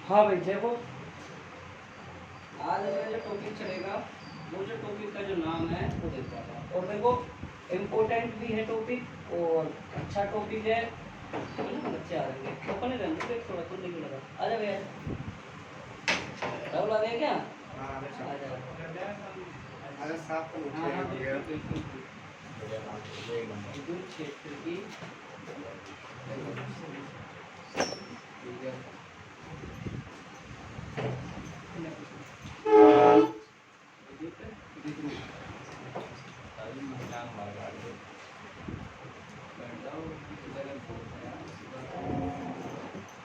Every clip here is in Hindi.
हाँ भाई देखो, आज मेरा जो टॉपिक चलेगा वो जो टॉपिक का जो नाम है वो देख पाता, और देखो इम्पोर्टेंट भी है टॉपिक और अच्छा टॉपिक है ना। बच्चे आ रहे हैं ओपन ही रहने दो, थोड़ा तो नहीं लगा। आ जा भैया, राहुल आ गया क्या? आ जा। अरे साफ तो हाँ हाँ उठे गया। बिल्कुल विद्युत क्षेत्र की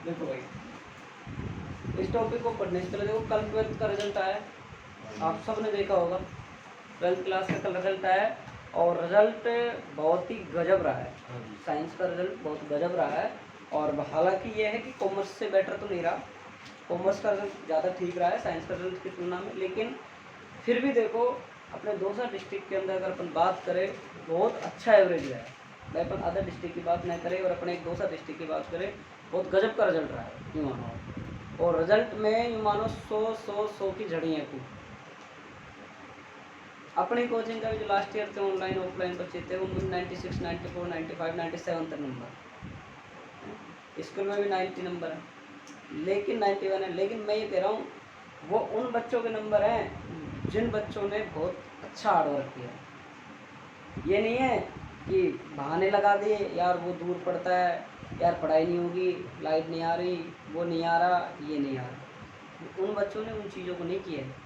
देखो भाई, इस टॉपिक को पढ़ने से पहले देखो कल 12th का रिजल्ट आया, आप सब ने देखा होगा। 12th क्लास का कल रिजल्ट आया और रिजल्ट बहुत ही गजब रहा है। साइंस का रिजल्ट बहुत गजब रहा है, और हालांकि ये है कि कॉमर्स से बेटर तो नहीं रहा, कॉमर्स का रिजल्ट ज़्यादा ठीक रहा है साइंस का रिजल्ट की तुलना में। लेकिन फिर भी देखो अपने दौसा डिस्ट्रिक्ट के अंदर अगर अपन बात करें बहुत अच्छा एवरेज रहा है। भाई अपन अदर डिस्ट्रिक्ट की बात नहीं करें और अपने एक दौसा डिस्ट्रिक्ट की बात करें, बहुत गजब का रिजल्ट रहा है यूँ मानो। और रिजल्ट में यूँ मानो 100 की झड़ी है खूब। अपनी कोचिंग का भी जो लास्ट ईयर थे ऑनलाइन ऑफलाइन बच्चे थे वो 96, 94, 95, 97 तक नंबर, स्कूल में भी 90 नंबर है, लेकिन 91 है। लेकिन मैं ये कह रहा हूँ वो उन बच्चों के नंबर हैं जिन बच्चों ने बहुत अच्छा हार्डवर्क किया। ये नहीं है कि बहाने लगा दिए, यार वो दूर पड़ता है, यार पढ़ाई नहीं होगी, लाइट नहीं आ रही, वो नहीं आ रहा, ये नहीं आ रहा। उन बच्चों ने उन चीज़ों को नहीं किया है।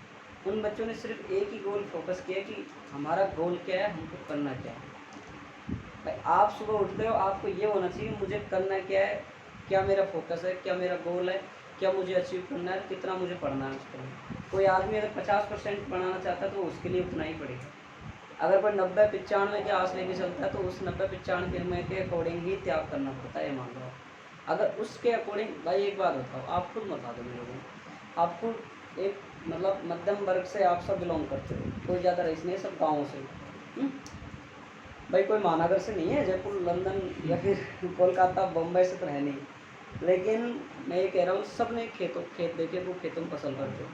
उन बच्चों ने सिर्फ एक ही गोल फोकस किया कि हमारा गोल क्या है, हमको करना क्या है। भाई आप सुबह उठते हो, आपको ये होना चाहिए मुझे करना क्या है, क्या मेरा फोकस है, क्या मेरा गोल है, क्या मुझे अचीव करना है, कितना मुझे पढ़ना है उसके लिए। कोई आदमी अगर 50% बनाना चाहता है तो उसके लिए उतना ही पड़ेगा। अगर कोई 90-95 के आस लेके चलता है तो उस 90-95 के अकॉर्डिंग ही त्याग करना पड़ता है, मान लो। अगर उसके अकॉर्डिंग, भाई एक बात बताओ, आप खुद बता दो मेरे को, आपको एक मतलब मध्यम वर्ग से आप सब बिलोंग करते हो, कोई ज़्यादा रईस नहीं है, सब गाँव से। भाई कोई महानगर से नहीं है, जयपुर लंदन या फिर कोलकाता बम्बई से तो है नहीं। लेकिन मैं ये कह रहा हूँ सब ने खेत देखे, वो खेतों में फसल करते हो।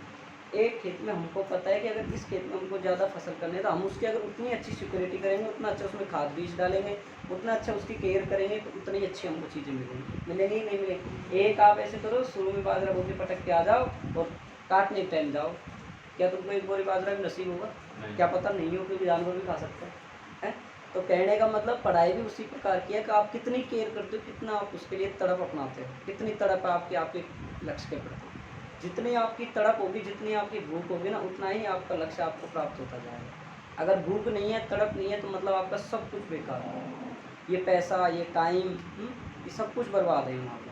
एक खेत में हमको पता है कि अगर इस खेत में हमको ज़्यादा फसल करनी है तो हम उसकी अगर उतनी अच्छी सिक्योरिटी करेंगे, उतना अच्छा उसमें खाद बीज डालेंगे, उतना अच्छा उसकी केयर करेंगे, तो उतनी अच्छी हमको चीज़ें मिलेंगी ही नहीं मिलेंगी। एक आप ऐसे करो, शुरू में बाजरा बोके पटक के आ जाओ और काटने के टाइम जाओ, क्या तुमको एक बोरी बाजरा भी नसीब होगा? क्या पता नहीं हो, क्योंकि जानवर भी खा सकते हैं। तो कहने का मतलब पढ़ाई भी उसी प्रकार की है कि आप कितनी केयर करते हो, कितना आप उसके लिए तड़प अपनाते हो, कितनी तड़प आपके आपके लक्ष्य के प्रति। जितनी आपकी तड़प होगी, जितनी आपकी भूख होगी ना, उतना ही आपका लक्ष्य आपको प्राप्त होता जाएगा। अगर भूख नहीं है, तड़प नहीं है, तो मतलब आपका सब कुछ बेकार है। ये पैसा, ये टाइम, ये सब कुछ बर्बाद है मान लो।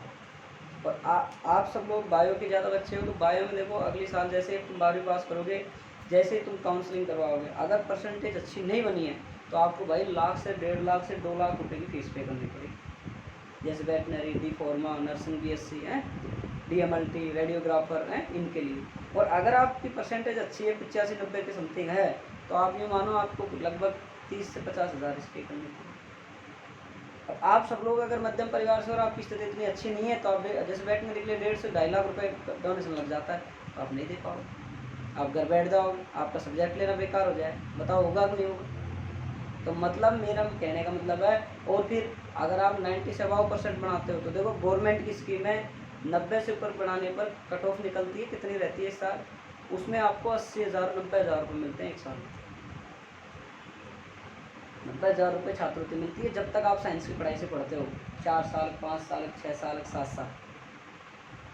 और आप सब लोग बायो के ज़्यादा बच्चे हो तो बायो में देखो अगले साल जैसे तुम 12वीं पास करोगे, जैसे तुम काउंसलिंग करवाओगे, अगर परसेंटेज अच्छी नहीं बनी है तो आपको भाई लाख से 1.5 लाख से 2 लाख रुपए की फीस पे करनी पड़ेगी। जैसे veterinary, D pharma, nursing, BSc है, DMLT, रेडियोग्राफर हैं, इनके लिए। और अगर आपकी परसेंटेज अच्छी है, 85-90 के समथिंग है, तो आप ये मानो आपको लगभग 30 से 50 हज़ार इस पे करनी पड़ेगी। अब आप सब लोग अगर मध्यम परिवार से और आपकी स्थिति इतनी अच्छी नहीं है तो आप जैसे वेटनरी के लिए 1.5 से 2.5 लाख रुपए डोनेशन लग जाता है, तो आप नहीं दे पाओगे, आप घर बैठ जाओगे, आपका सब्जेक्ट लेना बेकार हो जाए। बताओ होगा कि नहीं होगा? तो मतलब मेरा कहने का मतलब है। और फिर अगर आप 90 से अबाव % बनाते हो तो देखो गवर्नमेंट की स्कीम है, 90 से ऊपर बनाने पर कट ऑफ निकलती है, कितनी रहती है इस साल, उसमें आपको 80,000 90,000 रुपये मिलते हैं एक साल में। 90,000 रुपये छात्रवृत्ति मिलती है जब तक आप साइंस की पढ़ाई से पढ़ते हो, 4 साल, 5 साल, 6 साल, 7 साल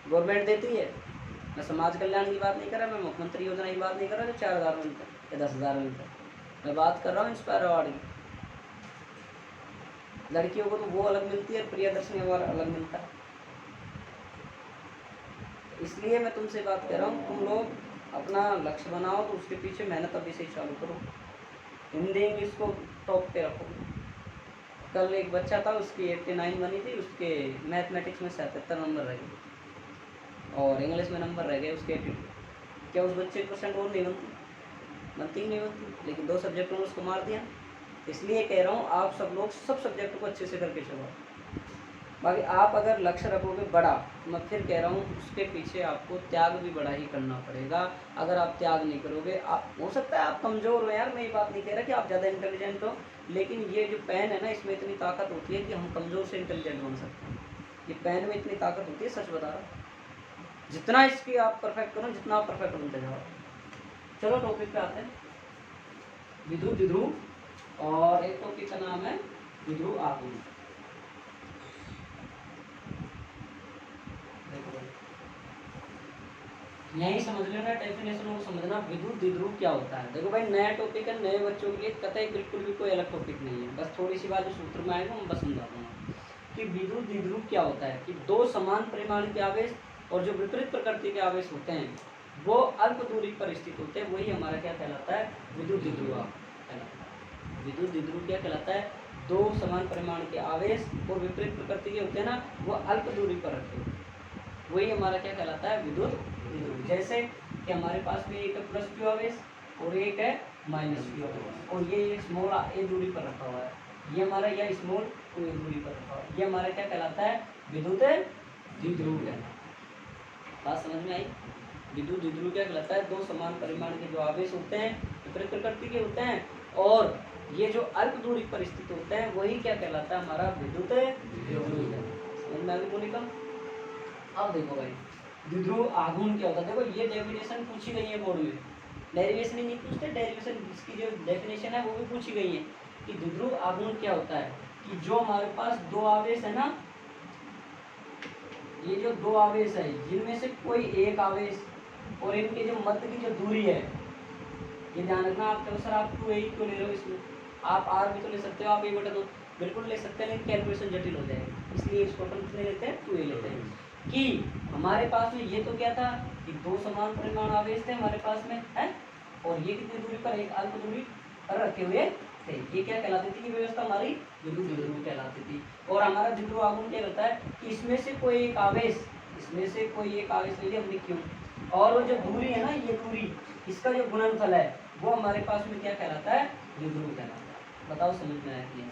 गवर्नमेंट देती है। मैं समाज कल्याण की बात नहीं कर रहा, मैं मुख्यमंत्री योजना की बात नहीं कर रहा जो 4,000 मिलता है या 10,000 मिलता है। मैं बात कर रहा हूँ इंस्पायर अवार्ड की। लड़कियों को तो वो अलग मिलती है, प्रियदर्शनी अवार्ड अलग मिलता है। इसलिए मैं तुमसे बात कर रहा हूँ, तुम लोग अपना लक्ष्य बनाओ तो उसके पीछे मेहनत अभी से ही चालू करो। हिंदी इंग्लिश को टॉप पे रखो। कल एक बच्चा था, उसकी 89 बनी थी, उसके मैथमेटिक्स में 77 नंबर रह गए और इंग्लिश में नंबर रह गए उसके 82। क्या उस बच्चे की % और नहीं बनती ही नहीं बनती, लेकिन 2 सब्जेक्टों में उसको मार दिया। इसलिए कह रहा हूँ आप सब लोग सब सब्जेक्ट को अच्छे से करके चलो। बाकी आप अगर लक्ष्य रखोगे बड़ा, मैं फिर कह रहा हूँ उसके पीछे आपको त्याग भी बड़ा ही करना पड़ेगा। अगर आप त्याग नहीं करोगे, आप हो सकता है आप कमज़ोर हो यार, मैं ये बात नहीं कह रहा कि आप ज़्यादा इंटेलिजेंट हो, लेकिन ये जो पेन है ना इसमें इतनी ताकत होती है कि हम कमज़ोर से इंटेलिजेंट बन सकते हैं। ये पेन में इतनी ताकत होती है, सच बता रहा हूँ। जितना इसकी आप परफेक्ट करो, जितना आप परफेक्ट बनते जाओ। चलो टॉपिक पे आते हैं। विद्युत द्विध्रुव और एक टॉपिक का नाम है द्विध्रुव आघूर्ण। यही समझ लेना, डेफिनेशन को समझना, विद्युत द्विध्रुव क्या होता है। देखो भाई नया टॉपिक है, नए बच्चों के लिए कतई बिल्कुल भी कोई अलग टॉपिक नहीं है, बस थोड़ी सी बात जो सूत्र में आएगा मैं बस समझा दूंगा कि विद्युत द्विध्रुव क्या होता है। कि दो समान परिमाण के आवेश और जो विपरीत प्रकृति के आवेश होते हैं वो अल्प दूरी पर स्थित होते हैं, वही हमारा क्या कहलाता है, विद्युत द्विध्रुव कहलाता है। विद्युत द्विध्रुव क्या कहलाता है, दो समान परिमाण के आवेश और विपरीत प्रकृति के होते हैं ना, वो अल्प दूरी पर रखे होते हैं, वही हमारा क्या कहलाता है, विद्युत द्विध्रुव। जैसे कि हमारे पास में एक है प्लस क्यू आवेश और एक है माइनस क्यू आवेश, और ये स्मॉल ए दूरी पर रखा हुआ है, ये हमारा यह स्मॉल ए दूरी पर रखा हुआ है, ये हमारा क्या कहलाता है, विद्युत द्विध्रुव कहलाता है। बात समझ में आई। विद्युत द्विध्रुव क्या कहलाता है, दो समान परिमाण के जो आवेश होते हैं विपरीत प्रकृति के होते हैं और ये जो अल्प दूरी पर स्थित होते हैं वही क्या कहलाता है, हमारा विद्युत द्विध्रुव है। समझ में आगे बोली कम। अब देखो भाई द्विध्रुव आघूर्ण क्या होता है। देखो ये डेफिनेशन पूछी गई है बोर्ड में, डेरिवेशन ही नहीं पूछते, डेरिवेशन इसकी जो डेफिनेशन है वो भी पूछी गई है कि द्विध्रुव आघूर्ण क्या होता है। कि जो हमारे पास दो आवेश है ना, ये जो दो आवेश है जिनमें से कोई एक आवेश और इनके जो मध्य की जो दूरी है, ये ध्यान रखना। आप कहो सर आप 2a क्यों ले रहे हो, इसमें आप r भी तो ले सकते हो, आप a/2 बिल्कुल ले सकते हैं, लेकिन कैलकुलेशन जटिल हो जाएगी, इसलिए इसको अपन कितने लेते हैं, 2a लेते हैं। कि हमारे पास में ये तो क्या था कि दो समान परिमाण आवेश थे हमारे पास में है, और ये कितनी दूरी पर, एक अल्प दूरी पर रखे हुए थे, ये क्या कहलाती थी, व्यवस्था हमारी विद्युत द्विध्रुव कहलाती थी। और हमारा द्विध्रुव आघूर्ण क्या रहता है कि इसमें से कोई एक आवेश, इसमें से कोई एक आवेश ले लिया हमने क्यों, और वो जो दूरी है ना, ये दूरी, इसका जो गुणनफल है वो हमारे पास में क्या कहलाता है, द्विध्रुव कहलाता है। बताओ समझ में आया कि नहीं।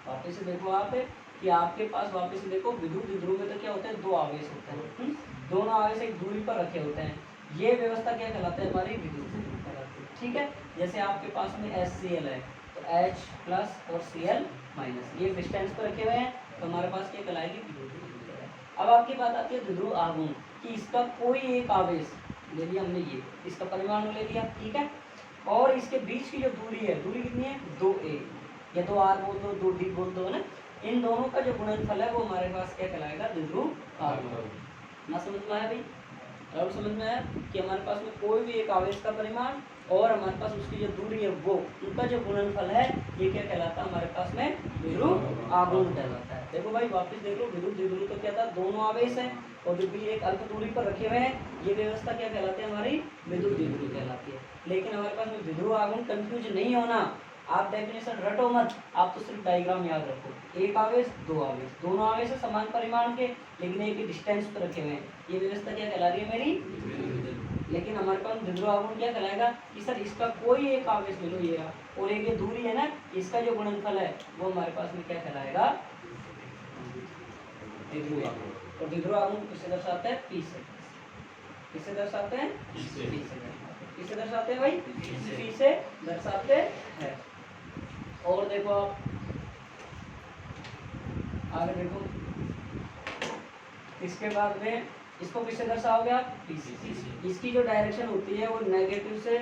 वापस से देखो आप कि आपके पास वापस से देखो विद्युत द्विध्रुव में तो क्या होता है, दो आवेश होते हैं, दोनों आवेश एक दूरी पर रखे होते हैं, ये व्यवस्था क्या कहलाता है, हमारी विद्युत द्विध्रुव कहलाती है। ठीक है, जैसे आपके पास में HCl है तो H प्लस और Cl माइनस, ये डिस्टेंस पर रखे हुए हैं तो हमारे पास क्या कहलाएगी, विद्युत द्विध्रुव। अब आपकी बात आती है द्विध्रुव आघूर्ण कि इसका कोई एक आवेश ले लिया हमने, ये इसका परिमाण ले लिया, ठीक है, और इसके बीच की जो दूरी है, दूरी कितनी है, 2a या 2r बोल दो, 2d बोल दो ना, इन दोनों का जो गुणनफल है वो हमारे पास क्या कहलाएगा, द्विध्रुव आघूर्ण। ना समझ में आया भाई, और समझ में आया कि हमारे पास में कोई भी एक आवेश का परिमाण और हमारे पास उसकी जो दूरी है वो, उनका जो गुणनफल है ये क्या कहलाता है, हमारे पास में द्विध्रुव आघूर्ण कहलाता है। देखो भाई वापस देख लो, विद्युत द्विध्रुव तो क्या था, दोनों आवेश है और जो भी एक अल्प दूरी पर रखे हुए हैं, ये व्यवस्था क्या कहलाती है, हमारी विद्युत द्विध्रुव कहलाती है। लेकिन हमारे पास में द्विध्रुव आघूर्ण कंफ्यूज नहीं होना, आप डेफिनेशन रटो मत, आप तो सिर्फ डायग्राम याद रखो, एक आवेश दो आवेश, दोनों आवेश है समान परिमाण के लेकिन एक ही डिस्टेंस पर रखे हुए हैं, ये व्यवस्था क्या कहला रही है, मेरी। लेकिन हमारे पास द्विध्रुव आघूर्ण क्या कहलाएगा कि सर इसका कोई एक आवेश ले लो ये रहा, और एक ये दूरी है ना, इसका जो गुणनफल है वो हमारे पास में क्या कहलाएगा, द्विध्रुव आघूर्ण। और द्विध्रुव आघूर्ण किससे दर्शाते हैं, P से। किससे दर्शाते हैं, P से। किससे दर्शाते हैं भाई, P से दर्शाते हैं। और देखो आप आगे देखो, इसके बाद में इसको किससे दर्शाओगे आप, P से। इसकी जो डायरेक्शन होती है वो नेगेटिव से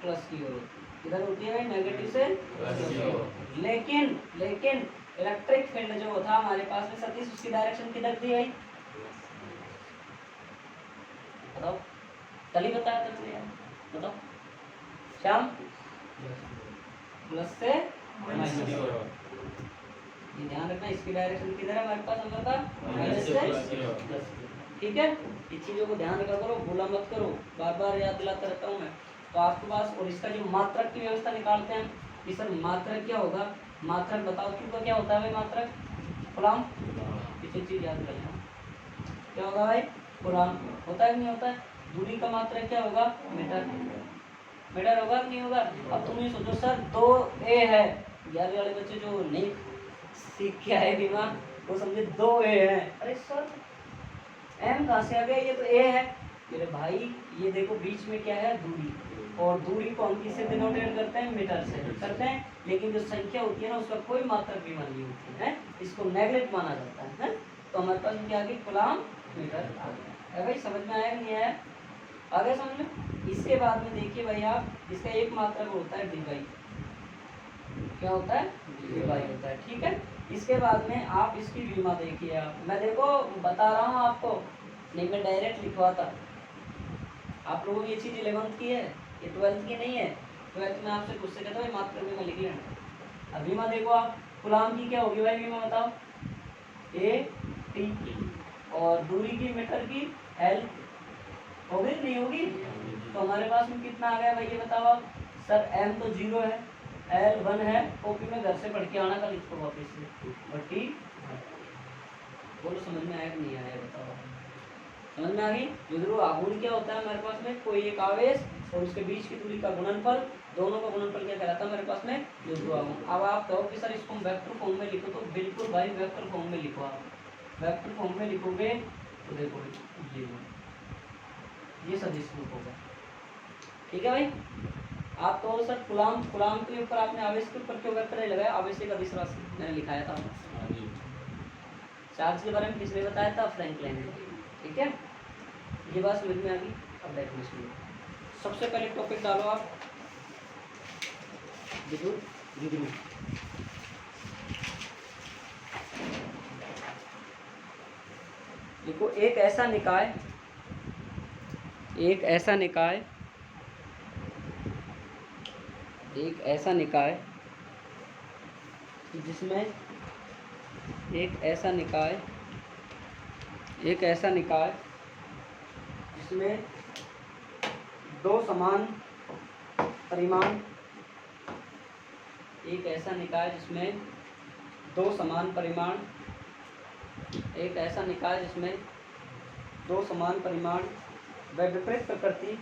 प्लस की ओर होती है, इधर होती है भाई नेगेटिव से प्लस की ओर। लेकिन इलेक्ट्रिक फील्ड जो था हमारे पास में सतीश, उसकी डायरेक्शन किधर थी भाई, बताओ, कल ही बताया था मैंने यार, बताओ श्याम, प्लस से माइनस। ये ध्यान रखना, इसकी डायरेक्शन किधर है हमारे पास, हमारा माइनस से प्लस। ठीक है, इन चीजों को ध्यान रखा करो, भूला मत करो, बार बार याद दिलाता रहता हूँ मैं। तो आपके पास, और इसका जो मात्रक की व्यवस्था निकालते हैं कि सर मात्रक क्या होगा, मात्रक बताओ क्यों का क्या होता है भाई, मात्रक कूलम, पीछे चीज याद रखना, क्या होगा भाई, कूलम होता है कि नहीं होता है। दूरी का मात्रक क्या होगा, मीटर, मीटर होगा कि नहीं होगा। अब तुम ये सोचो सर 2a है, 11वीं वाले बच्चे जो नहीं सी क्या है बीमा, वो समझे 2 ए है। अरे सर एम कहाँ से आ गया, ये तो ए है। मेरे भाई ये देखो बीच में क्या है, दूरी, और दूरी को हम किससे डिनोटेट करते हैं, मीटर से करते हैं। लेकिन जो संख्या होती है ना उसका कोई मात्रक बीमा नहीं होती है, इसको नेगलेक्ट माना जाता है। तो हमारे पास क्या आ गई, कूलाम मीटर आ गया है। भाई समझ में आया कि नहीं आया, आ गया समझ में। इसके बाद में देखिए भाई आप, इसका एक मात्रक होता है डिवाई, क्या होता है, डिवाई होता है, ठीक है। इसके बाद में आप इसकी बीमा देखिए, आप मैं देखो बता रहा हूँ आपको, नहीं मैं डायरेक्ट लिखवाता। आप लोगों की ये चीज़ 11th की है, ये 12th की नहीं है। 12th में आपसे पूछते कहता भाई मात्रक बीमा लिख लेना। अब बीमा देखो आप, कूलाम की क्या होगी भाई बीमा बताओ, ए टी, और दूरी की मीटर की एल, होगी नहीं होगी। तो हमारे पास में कितना आ गया भाई ये बताओ आप। सर एम तो 0 है, एल 1 है, कॉपी में घर से पढ़ के आना कल इसको वापस से, और टी बोलो समझ में आया कि नहीं आया बताओ, समझ में आ गई। विद्युत आघूर्ण क्या होता है हमारे पास में, कोई एक आवेश और उसके बीच की दूरी का गुणनफल, दोनों का गुणनफल क्या कहलाता है हमारे पास में, विद्युत आघूर्ण। अब आप कहो कि सर इसको हम वेक्टर फॉर्म में लिखो, तो बिल्कुल भाई वेक्टर फॉर्म में लिखो। आप वेक्टर फॉर्म में लिखोगे तो देखो ये सदिश रूप होगा, ठीक है भाई। आप तो सर कूलाम के ऊपर आपने आवेश के ऊपर क्यों वेक्टर लगाया, आवेश एक अदिश राशि मैंने लिखाया था। चार्ज के बारे में किसने बताया था, फ्रैंकलिन ने, ठीक है। ये बात समझ में आ गई। अब डेफिनेशन में सबसे पहले टॉपिक डालो आप, विद्युत विद्युत। देखो एक ऐसा निकाय, एक ऐसा निकाय, एक ऐसा निकाय जिसमें एक ऐसा निकाय, एक ऐसा निकाय जिसमें दो समान परिमाण, एक ऐसा निकाय जिसमें दो समान परिमाण, एक ऐसा निकाय जिसमें दो समान परिमाण व विपरीत प्रकृति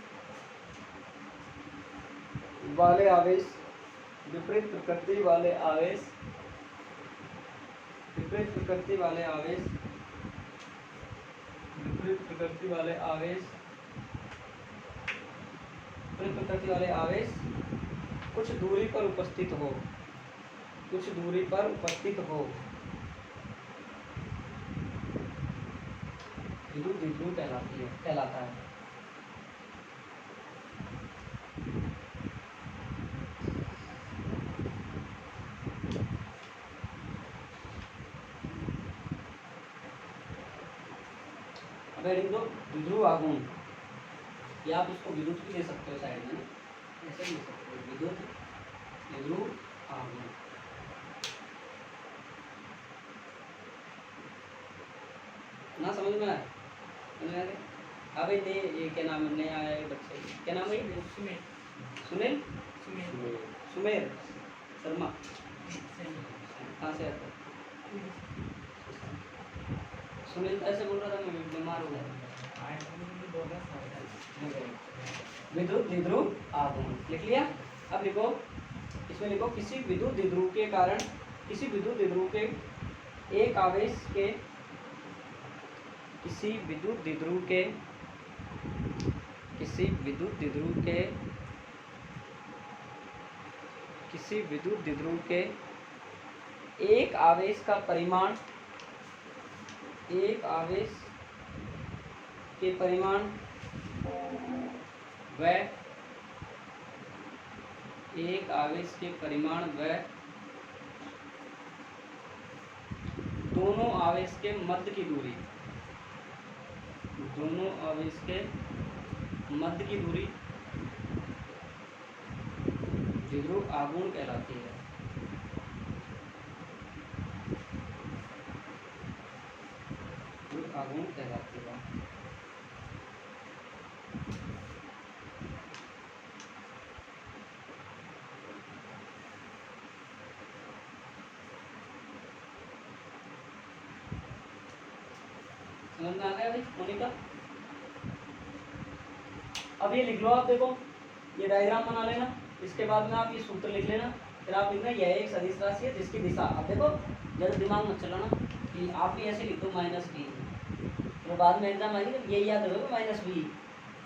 वाले आवेश, विपरीत प्रकृति वाले आवेश, विपरीत प्रकृति वाले आवेश, विपरीत प्रकृति वाले आवेश, विपरीत प्रकृति वाले आवेश कुछ दूरी पर उपस्थित हो, कुछ दूरी पर उपस्थित हो, विद्युत द्विध्रुव कहलाता है। विद्युत आघूर्ण, या आप इसको विद्युत भी दे सकते हो साइड में, ऐसे भी दे सकते हो, विद्युत आघूर्ण। ना समझ में आया, समझ में आ गया। अब ये क्या नाम है, नया आया बच्चे, क्या नाम है, सुनील, सुनील सुमेर शर्मा, कहाँ से आता है, सुनील ऐसे बोल रहा था, मैं बीमार हो गया। विद्युत द्विध्रुव आघूर्ण लिख लिया। अब लिखो, इसमें लिखो किसी विद्युत द्विध्रुव के कारण, किसी विद्युत द्विध्रुव के एक आवेश के, किसी विद्युत द्विध्रुव के, किसी विद्युत द्विध्रुव के, किसी विद्युत द्विध्रुव के एक आवेश का परिमाण, एक आवेश के परिमाण व एक आवेश के परिमाण व दोनों आवेश के मध्य की दूरी, दोनों आवेश के मध्य की दूरी द्विध्रुव आघूर्ण कहलाती है। आघूर्ण कहलाती है। समझ में आ गया भाई मोनिका। अब ये लिख लो आप, देखो ये डायग्राम बना लेना, इसके बाद में आप ये सूत्र लिख लेना, फिर आप लिखना यह एक सदिश राशि है जिसकी दिशा, अब देखो ज़्यादा दिमाग मत चलाना कि आप भी ऐसे लिख दो -b, तो बाद में एग्जाम आएगी तो ये याद रखो -b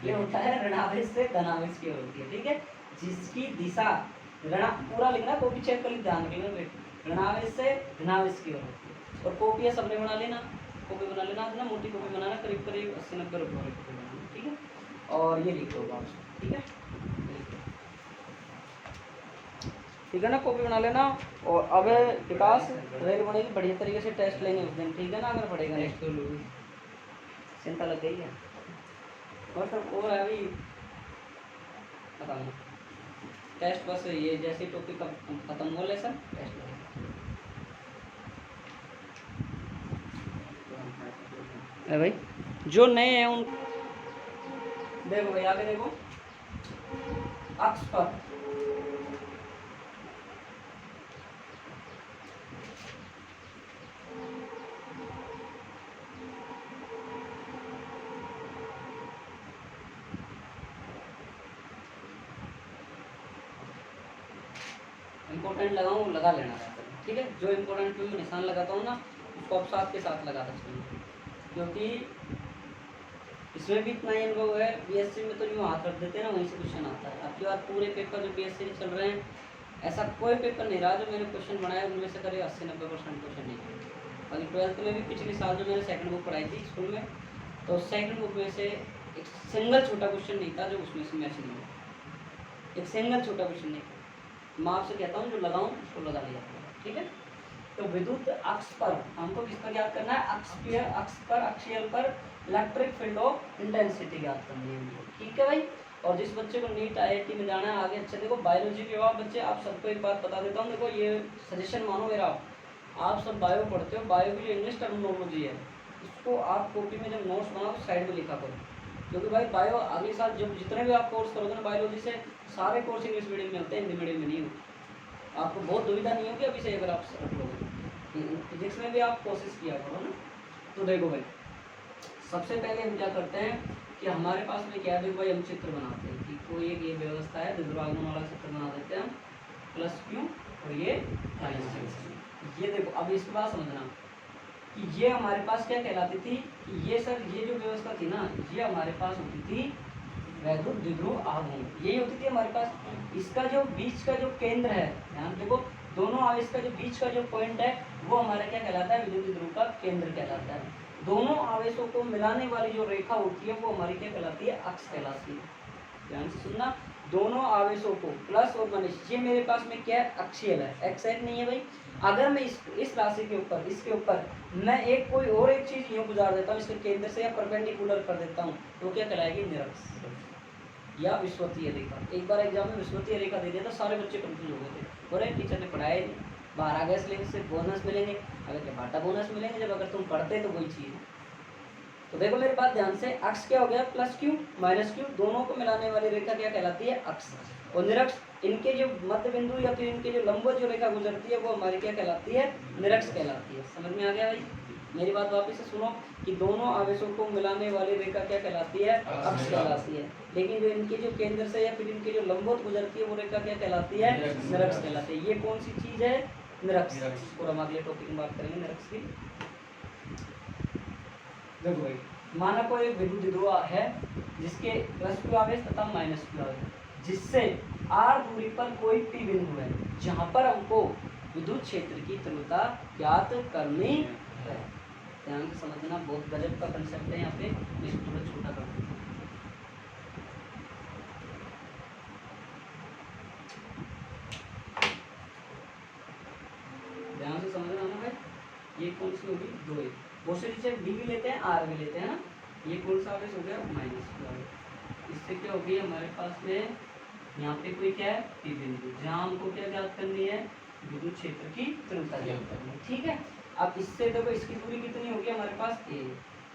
ये होता है ऋणावेश से धनावेश की ओर होती है, ठीक है। जिसकी दिशा ऋणा पूरा लिखना, कॉपी चेक कर ध्यान रखना, ऋणावेश से धनावेश की ओर होती है। और कॉपी सबने बना लेना, कॉपी बना लेना, अपना मोटी कॉपी बनाना, करीब करीब 80-90 रुपये वाली कॉपी बनाना, ठीक है। और ये लिख दो आप, ठीक है, ठीक है ना, कॉपी बना लेना। और अब विकास रेल बनेगी, बढ़िया तरीके से टेस्ट लेंगे उस दिन, ठीक है ना। अगर पढ़ेगा नेक्स्ट तो चिंता लग गई है और अभी बताऊँगा टेस्ट, बस ये जैसे टॉपिक खत्म हो लेसन टेस्ट लगेगा भाई। जो नए हैं उन देखो भाई, आगे देखो, अक्ष पर इम्पोर्टेंट लगाऊँ लगा लेना, ठीक है। जो इम्पोर्टेंट मैं निशान लगाता हूँ ना उसको आप साथ के साथ लगाता चलिए, क्योंकि इसमें भी इतना ही अनुभव है। बीएससी में तो जो हाथ रख देते हैं ना वहीं से क्वेश्चन आता है। अब की बात पूरे पेपर जो बीएससी में चल रहे हैं, ऐसा कोई पेपर नहीं रहा जो मैंने क्वेश्चन बनाया उनमें से करीब 80-90% क्वेश्चन नहीं थे। अभी 12th में भी पिछले साल जो मैंने सेकंड बुक पढ़ाई थी स्कूल में, तो सेकंड बुक में से एक सिंगल छोटा क्वेश्चन नहीं था जो उसमें से मैच नहीं हुआ, एक सिंगल छोटा क्वेश्चन नहीं था। मैं आपसे कहता हूँ जो लगाऊँ उसको लगा लिया, ठीक है। तो विद्युत अक्ष पर हमको किस पर याद करना है, अक्ष पर अक्षीय पर इलेक्ट्रिक फील्ड ऑफ इंटेंसिटी याद करनी है, ठीक है भाई। और जिस बच्चे को नीट IIT में जाना है आगे, अच्छा देखो बायोलॉजी के बाद बच्चे, आप सबको एक बात बता देता हूँ, देखो ये सजेशन मानो मेरा, आप सब बायो पढ़ते हो, बायो की जो इंग्लिश टर्मिनोलॉजी है उसको आप कॉपी में जब नोट्स बनाओ साइड में लिखा करो, क्योंकि भाई बायो अगले साल जब जितने भी आप कोर्स करोगे ना बायोलॉजी से, सारे कोर्स इंग्लिश मीडियम में होते हैं, हिंदी मीडियम में नहीं होते। आपको बहुत दुविधा नहीं होगी अभी से अगर आप रख लोगे। फिजिक्स में भी आप कोशिश किया करो ना। तो देखो भाई, सबसे पहले हम क्या करते हैं कि हमारे पास में क्या है, देखो भाई हम चित्र बनाते हैं कि कोई एक ये व्यवस्था है, द्विध्रुवागमन वाला चित्र बना देते हैं हम, +Q और ये -Q। ये देखो अब इसके बाद समझना कि ये हमारे पास क्या कहलाती थी कि ये सर ये जो व्यवस्था थी ना, ये हमारे पास होती थी वैद्युत द्विध्रुव आघूर्ण, यही होती थी हमारे पास। इसका जो बीच का जो केंद्र है, ध्यान देखो, दोनों आवेश का जो बीच का जो पॉइंट है वो हमारा क्या कहलाता है, विद्युत द्विध्रुव का केंद्र कहलाता है। दोनों आवेशों को मिलाने वाली जो रेखा होती है वो हमारी क्या कहलाती है, अक्ष कहलाती है। ध्यान से सुनना, दोनों आवेशों को प्लस और माइनस, ये मेरे पास में क्या है, अक्षीय है, एक्साइड नहीं है भाई। अगर मैं इस राशि के ऊपर, इसके ऊपर मैं एक कोई और एक चीज यूँ गुजार देता हूँ इसके केंद्र से या परपेंडिकुलर कर देता हूँ, तो क्या कहलाएगी, निरक्ष या विश्वतीय रेखा। एक बार एग्जाम में विश्वतीय रेखा दे दिया तो सारे बच्चे कंफ्यूज हो गए थे, बोले टीचर ने पढ़ाया नहीं, बाहर आ गए इसलिए इससे बोनस मिलेंगे, अगर क्या बाटा बोनस मिलेंगे जब अगर तुम पढ़ते तो वही चीज़ है। तो देखो मेरी बात ध्यान से, अक्ष क्या हो गया, +Q -Q, दोनों को मिलाने वाली रेखा क्या कहलाती है, अक्ष। और निरक्ष, इनके जो मध्य बिंदु या फिर इनके जो लंबवत जो रेखा गुजरती है वो हमारी क्या कहलाती है, निरक्ष कहलाती है। समझ में आ गया भाई, मेरी बात वापस से सुनो कि दोनों आवेशों को मिलाने वाली रेखा क्या कहलाती है, अक्ष कहलाती है। लेकिन जो इनके जो केंद्र से या फिर इनके जो लंबवत गुजरती है वो रेखा क्या कहलाती है, निरक्ष कहलाती है। ये कौन सी चीज है, निरक्ष। और हम अगले टॉपिक में बात करेंगे निरक्ष की। देखो भाई, माना कोई एक विद्युत द्विध्रुव है जिसके +Q आवेश तथा -Q आवेश, जिससे r दूरी पर कोई P बिंदु है जहां पर हमको विद्युत क्षेत्र की तीव्रता ज्ञात करनी है। ध्यान से समझना, बहुत गजब का कंसेप्ट है यहाँ पे, इसको थोड़ा छोटा कर देते हैं। ध्यान से समझना ना भाई, ये कौन सी होगी, 2 बहुत से टीचर D भी लेते हैं R भी लेते हैं ना। ये कौन सा आवेश हो गया, -Q। इससे क्या होगी हमारे पास में यहाँ पे कोई क्या है, P बिंदु, जहाँ हमको क्या ज्ञात करनी है, विद्युत क्षेत्र की तीव्रता ज्ञात करनी है, ठीक है। अब इससे देखो इसकी दूरी कितनी होगी हमारे पास, A,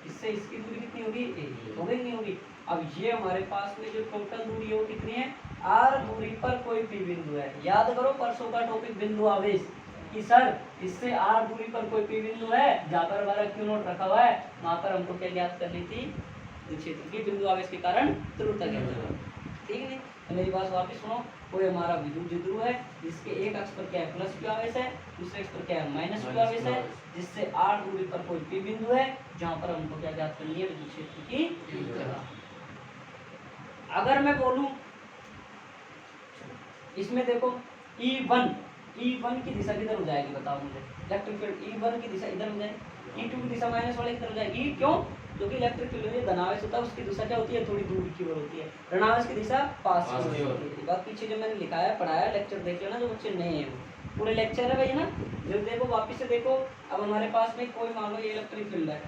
इससे इसकी दूरी कितनी होगी, A होगी नहीं होगी। अब ये हमारे पास में जो टोटल दूरी है वो कितनी है, R दूरी पर कोई P बिंदु है। याद करो परसों का टॉपिक बिंदु आवेश कि सर इससे R दूरी पर कोई P बिंदु है, जहाँ पर हमारा Q नोट रखा हुआ है, वहाँ पर हमको क्या ज्ञात करनी थी, क्षेत्र की बिंदु आवेश के कारण तीव्रता ज्ञात करनी। ठीक है नहीं? तो मेरी बात वापस सुनो, कोई हमारा विद्युत द्विध्रुव है जिसके एक अक्ष पर क्या है प्लस क्यू आवेश है, दूसरे अक्ष पर क्या है माइनस क्यू आवेश है, जिससे r दूरी पर कोई p बिंदु है जहां पर हमको क्या ज्ञात करनी है विद्युत क्षेत्र की तीव्रता। अगर मैं बोलूं इसमें देखो E1 की दिशा किधर हो जाएगी बताओ मुझे, इलेक्ट्रिक फील्ड E1 की दिशा इधर हो जाएगी, E2 की दिशा माइनस वाले की तरफ जाएगी, क्यों? क्योंकि इलेक्ट्रिक फील्ड में धनावेश होता है उसकी दिशा क्या होती है थोड़ी दूर की ओर होती है, ऋणावेश की दिशा पास की ओर होती है। बात पीछे जो मैंने लिखाया पढ़ाया लेक्चर देख लेना जो बच्चे नए हैं वो पूरे लेक्चर है भाई ना। जो देखो वापिस से देखो, अब हमारे पास में कोई मान लो ये इलेक्ट्रिक फील्ड है,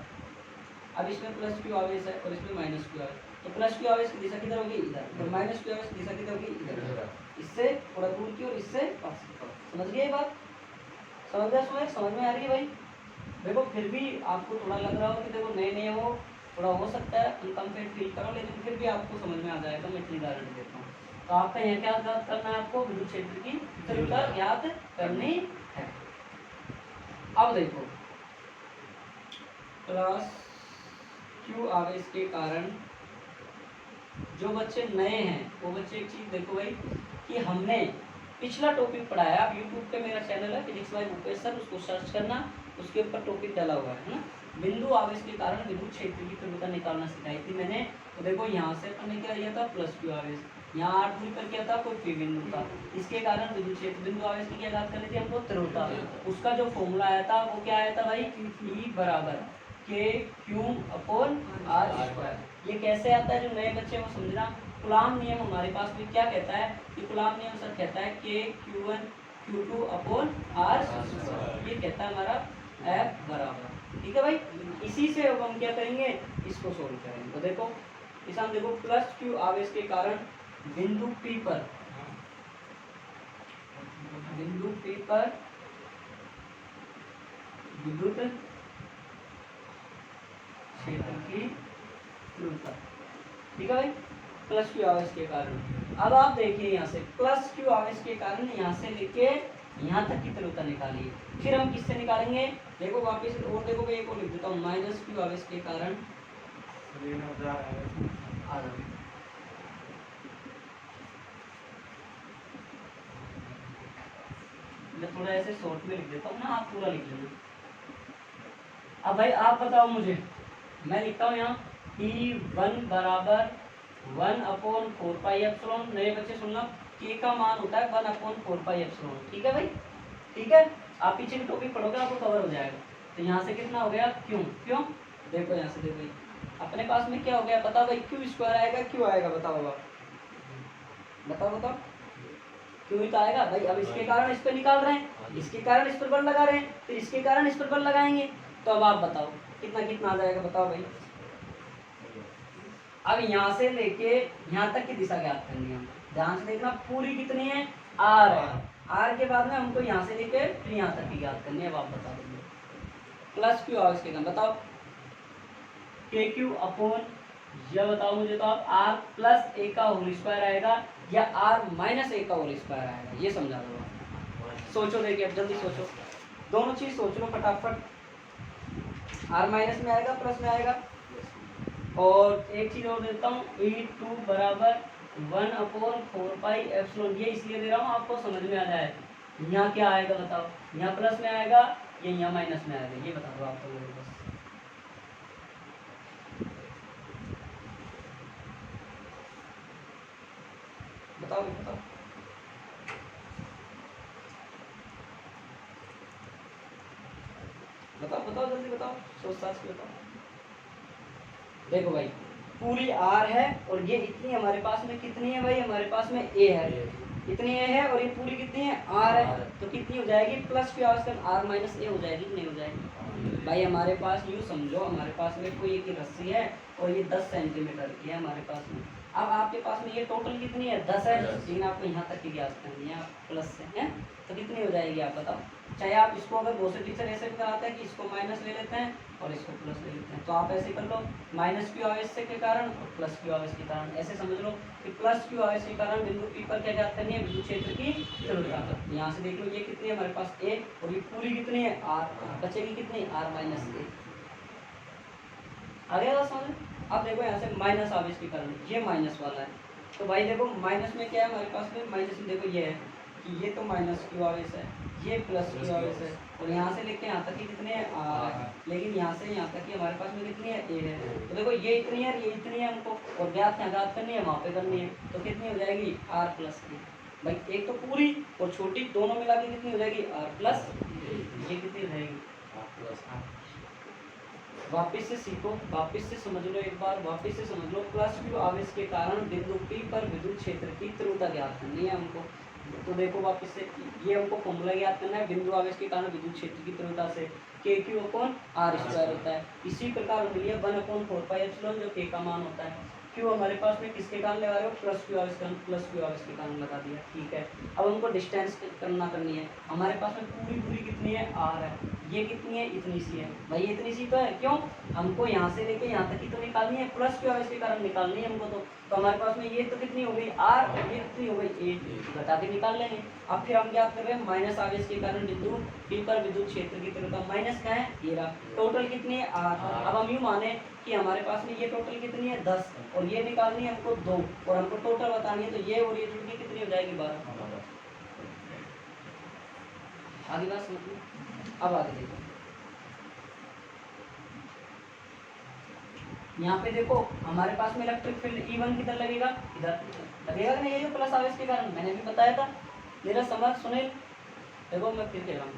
अब इसमें प्लस क्यू आवेश है और इसमें माइनस क्यू आवेश, तो प्लस क्यू आवेश की दिशा किधर होगी इधर, और माइनस क्यू आवेश की दिशा किधर होगी इधर, इससे थोड़ा दूर की और इससे पास की ओर। समझ गए ये बात? समझ में आ रही है भाई? देखो फिर भी आपको थोड़ा लग रहा हो कि देखो नए नए हो, थोड़ा हो सकता है अनकम्फर्ट फील करो, लेकिन फिर भी आपको समझ में आ जाएगा, मैं इतनी गारंटी देता हूँ। तो आपका यहाँ क्या ज्ञात करना है, आपको विद्युत क्षेत्र की तीव्रता ज्ञात करनी है। अब देखो प्लस क्यू आवेश के कारण जो बच्चे नए हैं वो बच्चे एक चीज देखो भाई कि हमने पिछला टॉपिक पढ़ाया, आप यूट्यूब पे मेरा चैनल है फिजिक्स बाय भूपेश सर, उसको सर्च करना, उसके ऊपर टॉपिक डाला हुआ है ना, बिंदु आवेश के कारण विद्युत क्षेत्र की तीव्रता निकालना सिखाई थी मैंने। तो देखो यहाँ से अपन ने क्या लिया था प्लस क्यू आवेश, यहाँ आठ दूरी पर क्या था कोई पी बिंदु था, इसके कारण विद्युत क्षेत्र बिंदु आवेश की क्या बात करनी थी हमको तीव्रता, उसका जो फॉर्मूला आया था वो क्या आया था भाई E बराबर के क्यू अपॉन आर स्क्वायर। ये कैसे आता है जो नए बच्चे वो समझना, कूलाम नियम हमारे पास में क्या कहता है कि कूलाम नियम सर कहता है के Q1 Q2 upon are square, ये कहता है हमारा F बराबर। ठीक है भाई, इसी से अब हम क्या करेंगे इसको सोल्व करेंगे। तो देखो इस हम देखो प्लस क्यू आवेश के कारण बिंदु P पर विद्युत क्षेत्र की तीव्रता। ठीक है भाई, प्लस क्यू आवेश के कारण। अब आप देखिए यहाँ से प्लस क्यू आवेश के कारण यहाँ से लेके यहाँ तक की तीव्रता निकालिए, फिर हम किससे निकालेंगे देखो वापिस, और देखो मैं एक और लिख देता हूँ माइनस क्यू आवेश के कारण मैं थोड़ा ऐसे शॉर्ट में लिख देता हूँ ना, आप पूरा लिख लेना। अब भाई आप बताओ मुझे, मैं लिखता हूँ यहाँ E1 बराबर 1/4πε, नए बच्चे सुनना K का मान होता है 1/4πε। ठीक है भाई, ठीक है, आप पीछे की टॉपिक पढ़ोगे आपको कवर हो जाएगा। तो यहाँ से कितना हो गया क्यों देखो यहाँ से देखो अपने पास में क्या हो गया बताओ भाई, क्यू स्क्वायर आएगा क्यों आएगा बताओ आप बताओ क्यों ही तो आएगा भाई। अब इसके कारण इस पर निकाल रहे हैं, इसके कारण इस पर बल लगा रहे हैं, फिर इसके कारण इस पर बल लगाएंगे, तो अब आप बताओ कितना आ जाएगा बताओ भाई। अब यहाँ से लेके यहाँ तक की दिशा ज्ञात करनी है, ध्यान से देखना पूरी कितनी है R है, R के बाद में हमको यहाँ से लेके फिर यहाँ तक की ज्ञात करनी है। अब आप बता दीजिए प्लस क्यू आवेश के कारण बताओ के क्यू अपॉन, यह बताओ मुझे तो आप R प्लस ए का होल स्क्वायर आएगा या R माइनस ए का होल स्क्वायर आएगा, ये समझा दो। सोचो देखिए अब जल्दी सोचो, दोनों चीज सोच लो फटाफट। R माइनस में आएगा प्लस में आएगा, और एक चीज और देता हूँ E2 बराबर 1/4πε, ये इसलिए दे रहा हूँ आपको समझ में आ जाए। यहाँ क्या आएगा बताओ, यहाँ प्लस में आएगा या यहाँ माइनस में आएगा, ये बता दो आपको मेरे बस। बताओ जल्दी बताओ, सोच साच के बताओ। देखो भाई पूरी R है और ये इतनी हमारे पास में कितनी है भाई, हमारे पास में A है, इतनी A है और ये पूरी कितनी है R है, तो कितनी हो जाएगी प्लस की आवश्यक R माइनस A हो जाएगी, नहीं हो जाएगी भाई। हमारे पास यूँ समझो हमारे पास में कोई एक रस्सी है और ये 10 सेंटीमीटर की है हमारे पास में। अब आपके पास में ये टोटल कितनी है 10 है, लेकिन आपको यहाँ तक की ज्ञात करनी है प्लस से है, तो कितनी हो जाएगी आप बताओ। चाहे आप इसको अगर दूसरे टीचर ऐसे भी कराते हैं कि इसको माइनस ले लेते हैं और इसको प्लस ले लेते हैं, तो आप ऐसे कर लो माइनस क्यू आवेश के कारण और प्लस क्यू आवेश के कारण, ऐसे समझ लो कि प्लस क्यू आवेश के कारण बिंदु P पर क्या ज्ञात करनी है विद्युत क्षेत्र की तीव्रता। यहाँ से देख लो ये कितनी है हमारे पास A और ये पूरी कितनी है R, बचेगी कितनी R माइनस A। आ गया समझ। अब देखो यहाँ से माइनस आवेश के कारण, ये माइनस वाला है तो भाई देखो माइनस में क्या है हमारे पास में, माइनस में देखो ये है कि ये तो माइनस क्यू आवेश है, ये प्लस क्यू आवेश है, और यहाँ से लेके यहाँ तक की कितने हैं आर है, लेकिन यहाँ से यहाँ तक की हमारे पास में कितनी है ए है। तो देखो ये इतनी है, ये इतनी है हमको, और ज्ञात यहाँ ज्ञात करनी है, वहाँ पे करनी है, तो कितनी हो जाएगी आर प्लस ए। भाई एक तो पूरी और छोटी दोनों मिला के कितनी हो जाएगी आर प्लस, ये कितनी रहेगी। वापिस से सीखो, वापिस से समझ लो, एक बार वापिस से समझ लो। प्लस क्यू आवेश के कारण बिंदु P पर विद्युत क्षेत्र की तीव्रता ज्ञात करनी है हमको। तो देखो वापिस से ये हमको फॉर्मूला ज्ञात करना है, बिंदु आवेश के कारण विद्युत क्षेत्र की तीव्रता से के क्यू अपॉन आर स्क्वायर होता है। इसी प्रकार मिलिए 1/4πε जो के का मान होता है। क्यू हमारे पास में किसके कारण लगा रहे हो, प्लस क्यू आवेश के कारण लगा दिया, ठीक है। अब हमको डिस्टेंस करनी है, हमारे पास में पूरी कितनी है आर है, ये कितनी है इतनी सी है, भाई इतनी सी तो है, क्यों हमको यहाँ से लेके यहाँ तक की तो निकालनी है, प्लस क्यू आवेश के कारण निकालनी है हमको। तो हमारे पास में ये तो कितनी हो गई आर, ये कितनी हो गई ए, घटा के निकाल लेंगे। अब फिर हम क्या कर रहे हैं, माइनस आवेश के कारण बिंदु P पर विद्युत क्षेत्र की तीव्रता माइनस क्या है ये रहा, टोटल कितनी है आर। अब हम यूँ माने कि हमारे पास में ये टोटल कितनी है 10, और ये निकालनी है हमको 2, और हमको टोटल बतानी है, तो ये और ये जुड़ के कितनी हो जाएगी 12। आगे बात समझ लो। अब आगे देखो, यहाँ पे देखो हमारे पास में इलेक्ट्रिक फील्ड E1 किधर लगेगा, इधर लगेगा कि नहीं, ये जो प्लस आवेश के कारण मैंने भी बताया था। मेरा समझ सुनील, देखो मैं फिर कह रहा हूँ,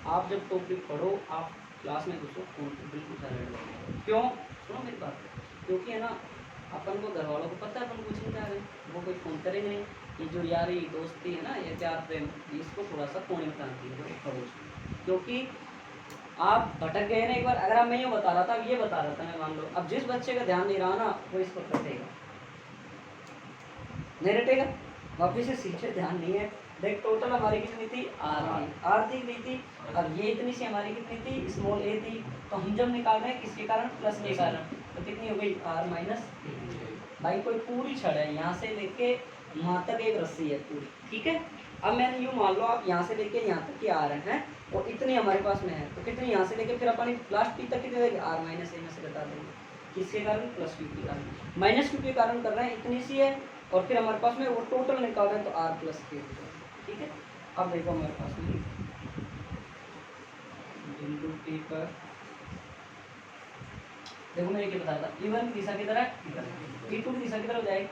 आप जब टॉपिक पढ़ो आप क्लास में घुसो, फोन पे बिल्कुल साइलेंट रहो। क्यों, सुनो मेरी बात, क्योंकि है ना अपन को घर वालों को पता है अपन कुछ नहीं चाह रहे, वो कोई फ़ोन करेंगे नहीं। ये जो यारी दोस्ती है ना, ये प्यार प्रेम, इसको थोड़ा सा कोने में टांगती है पड़ोस, क्योंकि आप भटक गए ना एक बार। अगर मैं ये बता रहा था, ये बता रहा था मैं, मान लो अब जिस बच्चे का ध्यान नहीं रहा ना वो इसको रटेगा, नहीं रटेगा, वापिस से सीखे, ध्यान नहीं है। देख टोटल हमारी कितनी थी आर थी गई थी, अब ये इतनी सी हमारी कितनी थी स्मॉल ए थी, तो हम जब निकाल रहे हैं किसके कारण, प्लस के कारण, तो कितनी हो गई आर माइनस। भाई कोई पूरी छड़ है, यहाँ से लेके वहाँ तक एक रस्सी है पूरी, ठीक है। अब मैंने यूँ मान लो आप यहाँ से लेके यहाँ तक की आ रहे हैं, और इतनी हमारे पास में है, तो कितनी यहाँ से लेके फिर अपन लास्ट पी तक कितने आर माइनस ए में से बता देंगे, किसके कारण, प्लस क्यू के कारण, माइनस क्यू के कारण कर रहे हैं, इतनी सी है, और फिर हमारे पास में वो टोटल निकाल रहे हैं, तो आर प्लस के, ठीक है। अब देखो हमारे पास में बिंदु P पर देखो मैं ये बताया था, E1 की दिशा किधर है इधर, E2 की दिशा किधर हो जाएगी,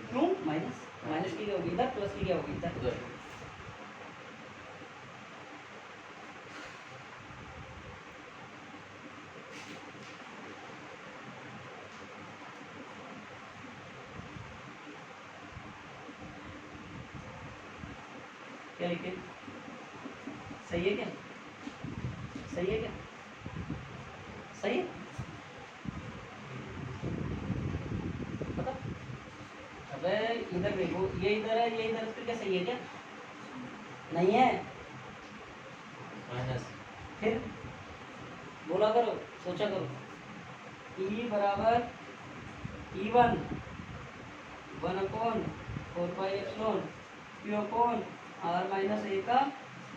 क्यों माइनस, माइनस की क्या होगी इधर, प्लस की क्या होगी इधर। क्या लिखे, सही है क्या, सही है क्या, सही है पता। अबे इधर देखो, ये इधर है, ये इधर, फिर क्या सही है क्या, नहीं है माइनस, फिर बोला करो, सोचा करो। E बराबर E1 1/4πε Q upon r minus a का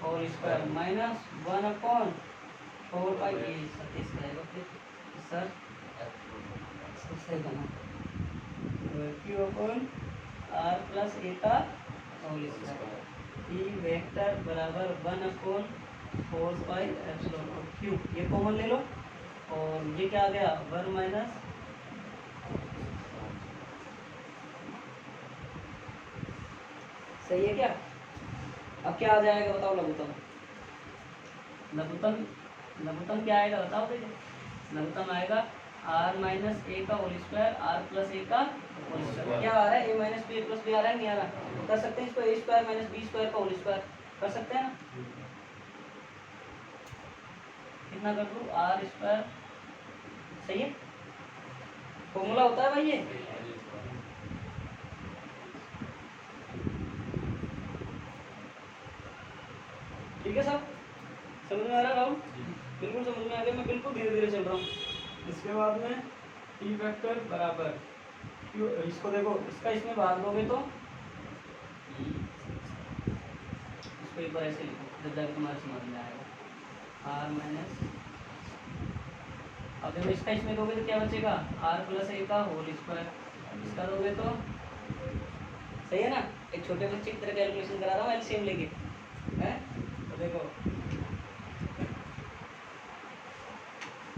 और स्क्वायर माइनस 1/4π ए, सतीश कहेगा फिर सर सही बना, Q अपॉन आर प्लस ए का होल स्क्वायर, ई वेक्टर बराबर 1/4πε और Q ये कॉमन ले लो, और ये क्या आ गया 1 माइनस सही है क्या। अब क्या आ जाएगा बताओ, लघुत्तम, लघुत्तम, लघुत्तम क्या आएगा बताओ भैया, लघुत्तम आएगा आर माइनस ए का होल स्क्वायर आर प्लस ए का होल स्क्वायर, क्या आ रहा है ए माइनस बी प्लस बी आ रहा है, नहीं आ रहा, कर सकते हैं इसको ए स्क्वायर माइनस बी स्क्वायर का होल स्क्वायर, कर सकते हैं ना, कितना कर दूँ आर स्क्वायर, सही है, फॉर्मूला होता है भाई ये। ठीक है सब समझ में आ रहा है राहुल, बिल्कुल समझ में आ गया, मैं बिल्कुल धीरे धीरे चल रहा हूँ। इसके बाद में टी वेक्टर बराबर क्यू, इसको देखो इसका इसमें भाग दोगे तो इसको एक बार ऐसे लिखो जब जाकर तुम्हारे समझ में आएगा आर माइनस, अब देखो इसका इसमें दोगे तो क्या बचेगा आर प्लस ए का होल स्क्वायर, इसका दोगे तो सही है ना। एक छोटे बच्चे की तरह कैलकुलेशन करा रहा हूँ एलसीएम लेके, हैं। तो देखो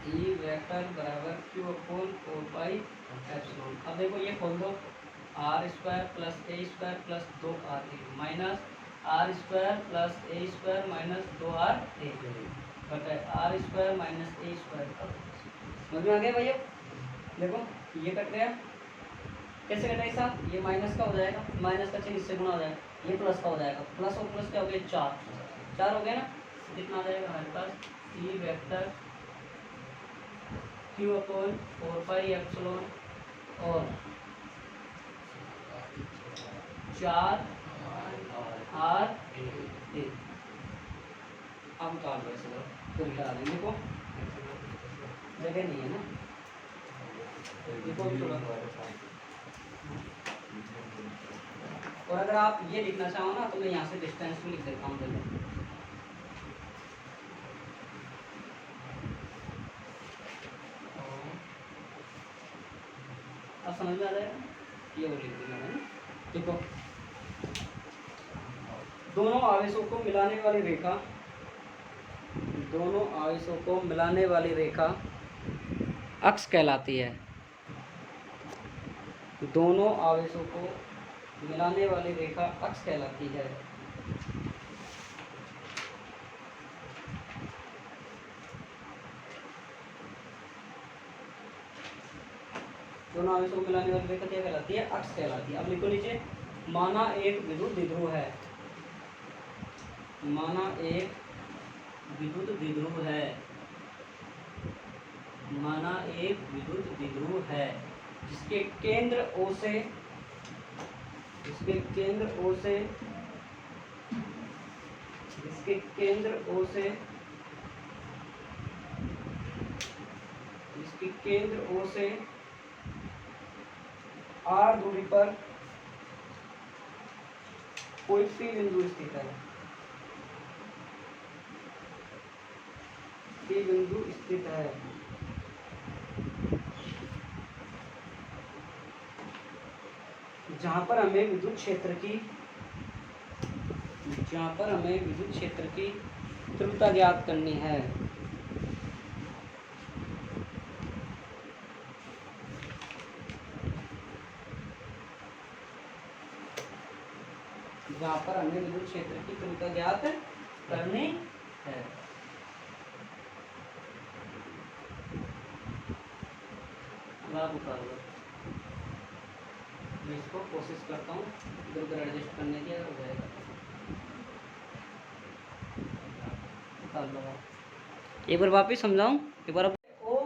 ई वेक्टर बराबर क्यू अपॉन 4 पाई एप्सिलॉन। अब देखो ये खोल दो, r square plus a square plus 2r minus r square plus a square minus 2r बटा r square minus a square. समझ में आ गया भैया। देखो ये कट गया, कैसे कटेगा साहब, ये माइनस का हो जाएगा, माइनस का चिन्ह इससे गुणा हो जाएगा, ये प्लस का हो जाएगा, प्लस और प्लस क्या हो गया 4 हो गया ना। कितना आ जाएगा हमारे पास E vector q upon 4 pi epsilon और 4 आर ए। अब निकाल लो ऐसे फिर क्या देंगे, देखो जगह नहीं है ना, देखो थोड़ा। और अगर आप ये लिखना चाहो ना तो मैं यहाँ से डिस्टेंस भी लिख देता हूँ। देखो अब समझ में आ जाएगा, ये वो लिख दिया मैंने। देखो दोनों आवेशों को मिलाने वाली रेखा, दोनों आवेशों को मिलाने वाली रेखा अक्ष कहलाती है। दोनों आवेशों को मिलाने वाली रेखा अक्ष कहलाती है। दोनों आवेशों को मिलाने वाली रेखा क्या कहलाती है, अक्ष कहलाती है। अब लिखो नीचे, माना एक विद्युत द्विध्रुव है, माना एक विद्युत द्विध्रुव है, माना एक विद्युत द्विध्रुव है जिसके केंद्र O से, जिसके केंद्र O से, जिसके केंद्र O से, जिसके केंद्र O से R दूरी पर कोई P बिंदु स्थित है, P बिंदु स्थित है, जहां पर हमें विद्युत क्षेत्र की, जहां पर हमें विद्युत क्षेत्र की तीव्रता ज्ञात करनी है। जहां पर हमें विद्युत क्षेत्र की तीव्रता ज्ञात करनी है। अब उतार लो, मैं इसको कोशिश करता हूँ इधर उधर एडजस्ट करने की, हो जाएगा। उतार लो एक बार वापिस समझाऊं एक बार। ओ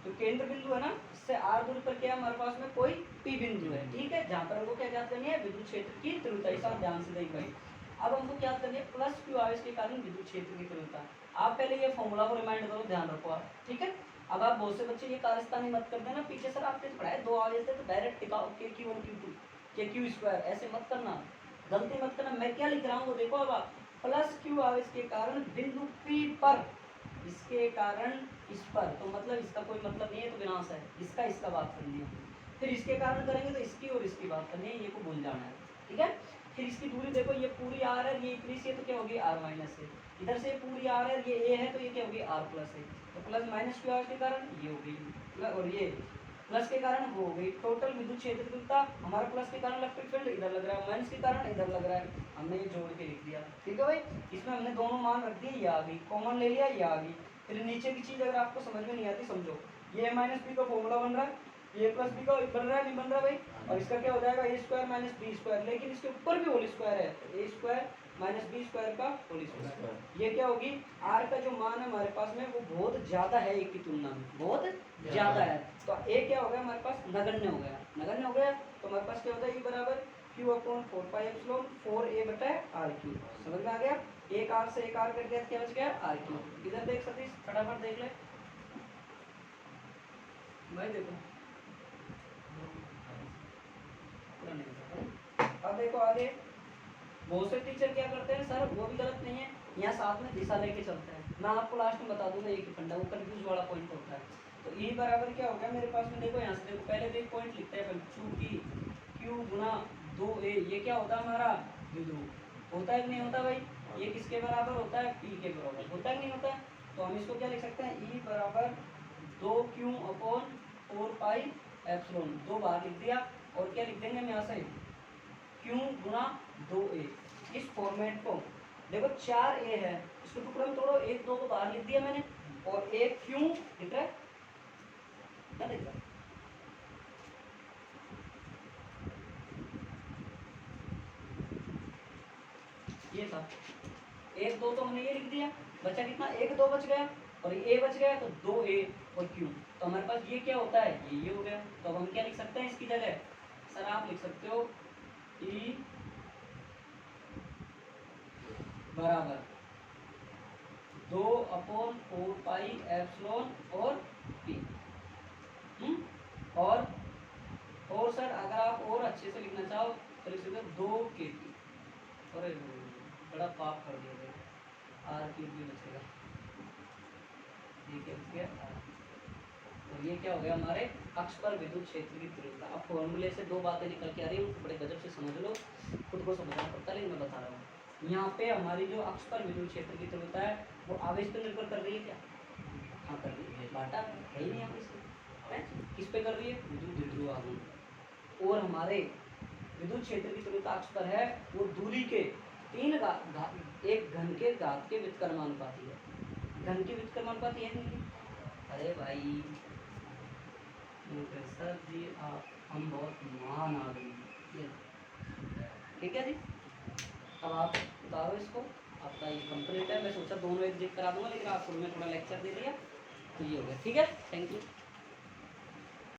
जो केंद्र बिंदु है ना, इससे आर दूरी पर क्या हमारे पास में कोई पी बिंदु है, ठीक है, जहां पर हमको क्या ज्ञात करनी है, विद्युत क्षेत्र की तीव्रता। इस आप ध्यान से देख भाई, अब हमको क्या करनी है, प्लस क्यू आवेश के कारण विद्युत क्षेत्र की तीव्रता। आप पहले ये फॉर्मूला को रिमाइंड करो, ध्यान रखो आप, ठीक है। अब आप बहुत से बच्चे ये कारस्तानी मत करते ना, पीछे सर आपने पढ़ाया 2 आवेश थे तो डायरेक्ट टिकाओ के क्यू वन क्यू टू के क्यू स्क्वायर, ऐसे मत करना, गलती मत करना। मैं क्या लिख रहा हूँ वो देखो। अब आप प्लस क्यू आवेश के कारण बिंदु पी पर, इसके कारण इस पर, तो मतलब इसका कोई मतलब नहीं है, तो विनाश है, इसका इसका बात करनी है। फिर इसके कारण करेंगे तो इसकी और इसकी बात करनी है, ये को भूल जाना है, ठीक है। फिर इसकी दूरी देखो, ये पूरी आर है, ये इतनी सी है तो क्या होगी आर माइनस है, इधर से पूरी आर है, ये ए है तो ये क्या होगी आर प्लस है, तो प्लस माइनस क्यू आर के कारण ये हो गई, और ये प्लस के कारण वो हो गई। टोटल विद्युत क्षेत्र तीव्रता हमारा प्लस के कारण इलेक्ट्रिक फील्ड इधर लग रहा है, माइनस के कारण इधर लग रहा है, हमने ये जोड़ के लिख दिया, ठीक है भाई। इसमें हमने दोनों मान रख दिए, ये आ गई, कॉमन ले लिया, ये आ गई। फिर नीचे की चीज अगर आपको समझ में नहीं आती समझो, ये माइनस बी का फॉर्मूला बन रहा है, ये प्लस बी का बन रहा है, नहीं बन रहा भाई, और इसका क्या हो जाएगा ए स्क्वायर माइनस बी स्क्वायर, लेकिन इसके ऊपर भी होल स्क्वायर है, तो ए स्क्वायर माइनस बी स्क्वायर का होल स्क्वायर। ये क्या होगी, आर का जो मान है हमारे पास में वो बहुत ज्यादा है एक की तुलना में, बहुत ज्यादा है, तो ए क्या हो गया हमारे पास नगण्य हो गया, नगण्य हो गया, तो हमारे पास क्या होता है ये बराबर q upon 4 pi epsilon 4a बटा आर क्यू। समझ में आ गया, एक आर से एक आर कट गया, क्या बच गया आर क्यू। इधर देख सतीश फटाफट देख ले भाई, देखो अब देखो आगे, बहुत से टीचर क्या करते हैं सर, वो भी गलत नहीं है, यहाँ साथ में दिशा लेके चलते हैं। मैं आपको लास्ट में बता दूंगा एक ही फंडा, वो कंफ्यूज वाला पॉइंट होता है। तो ई बराबर क्या हो गया मेरे पास में, देखो यहाँ से देखो, पहले तो एक पॉइंट लिखते हैं, चूंकि Q क्यू गुना 2a, ये क्या होता है हमारा विध्रुव। होता है कि नहीं होता भाई? ये किसके बराबर होता है? P के बराबर होता है कि नहीं होता है? तो हम इसको क्या लिख सकते हैं? E बराबर 2q अपॉन 4 पाई एप्सिलॉन, 2 बाहर लिख दिया और क्या लिख देंगे हम यहाँ से? q गुना 2a। इस फॉर्मेट को देखो 4a है, इसको टुकड़े में तोड़ो, 1 2 को बाहर लिख दिया मैंने और एक q लिख रहा है, क्या लिख रहा है? ये था 1 2 तो हमने ये लिख दिया, बचा कितना? 1 2 बच गया और ये बच गया तो 2a और q। तो हमारे पास ये क्या होता है? ये हो गया। तो अब हम क्या लिख सकते हैं इसकी जगह? सर आप लिख सकते हो E बराबर 2 अपॉन 4 पाई एप्सिलॉन और P। और सर अगर आप और अच्छे से लिखना चाहो तो लिख सकते हो 2 kg। अरे बड़ा पाप कर दिया भाई, आर क्यूब भी बचेगा, ये क्या बच गया R। और ये क्या हो गया हमारे अक्ष पर विद्युत क्षेत्र की तीव्रता। अब फॉर्मूले से दो बातें निकल के आ रही है, उनको बड़े गजब से समझ लो, खुद को समझना पड़ता है लेकिन मैं बता रहा हूँ। यहाँ पे हमारी जो अक्ष पर विद्युत क्षेत्र की तीव्रता है वो आवेश पर निर्भर कर रही है क्या? हाँ कर रही है, बाटा है ही नहीं यहाँ पे, किस पे कर रही है? विद्युत द्विध्रुव आघूर्ण। और हमारे विद्युत क्षेत्र की तीव्रता अक्ष पर है वो दूरी के 3 एक घन के घात के व्युत्क्रमानुपाती है। घन के व्युत्क्रमानुपाती है नहीं? अरे भाई सर जी आप, हम बहुत महान आदमी। ये ठीक है जी, अब आप उतारो इसको, आपका ये कंप्लीट है। मैं सोचा दोनों एक जिक करा दूंगा लेकिन आपको मैं थोड़ा लेक्चर दे दिया तो ये हो गया। ठीक है, थैंक यू।